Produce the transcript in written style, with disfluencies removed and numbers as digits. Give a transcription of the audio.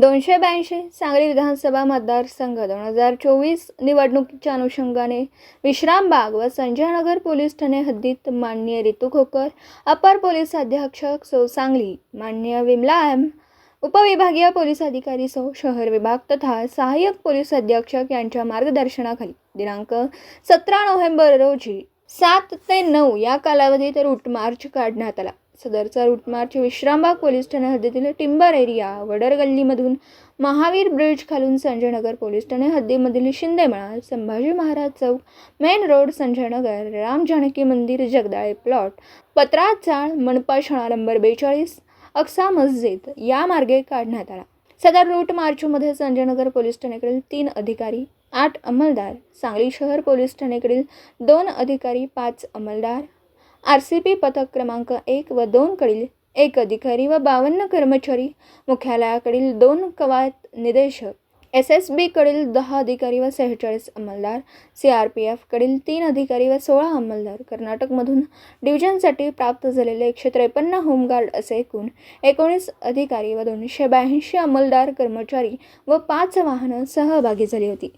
282 सांगली विधानसभा मतदारसंघ 2024 निवडणुकीच्या अनुषंगाने विश्रामबाग व संजयनगर पोलीस ठाणे हद्दीत माननीय रितू खोकर, अपर पोलीस अधीक्षक सौ सांगली, माननीय विमला एम, उपविभागीय पोलीस अधिकारी सौ शहर विभाग तथा सहाय्यक पोलीस अधीक्षक यांच्या मार्गदर्शनाखाली दिनांक 17 नोव्हेंबर रोजी 7 ते 9 या कालावधीत रूट मार्च काढण्यात आला। सदरचा रूट मार्च विश्रामबाग पोलीस ठाणे हद्दीतील टिंबर एरिया, वडर गल्लीमधून महावीर ब्रिज खालून संजयनगर पोलीस ठाणे हद्दीमधील Shindemala, Sambhaji Maharaj Chowk, main road Sanjaynagar, Ram Janaki Mandir, Jagdale plot, पत्रात चाळ, मनपा शाळा नंबर 42, अक्सा मस्जिद या मार्गे काढण्यात आला। सदर रूट मार्चमध्ये संजयनगर पोलीस ठाण्याकडील 3 अधिकारी, 8 अंमलदार, सांगली शहर पोलीस ठाण्याकडील 2 अधिकारी, 5 अंमलदार, RCP पथक क्रमांक 1 व 2 कडील 1 अधिकारी व 52 कर्मचारी, मुख्यालयाकडील 2 कवायत निदेशक, SSB कडील 10 अधिकारी व 46 अंमलदार, CRPF कडील 3 अधिकारी व 16 अंमलदार, कर्नाटकमधून डिव्हिजनसाठी प्राप्त झालेले 153 होमगार्ड असे एकूण 19 अधिकारी व 282 अंमलदार कर्मचारी व 5 वाहनं सहभागी झाली होती।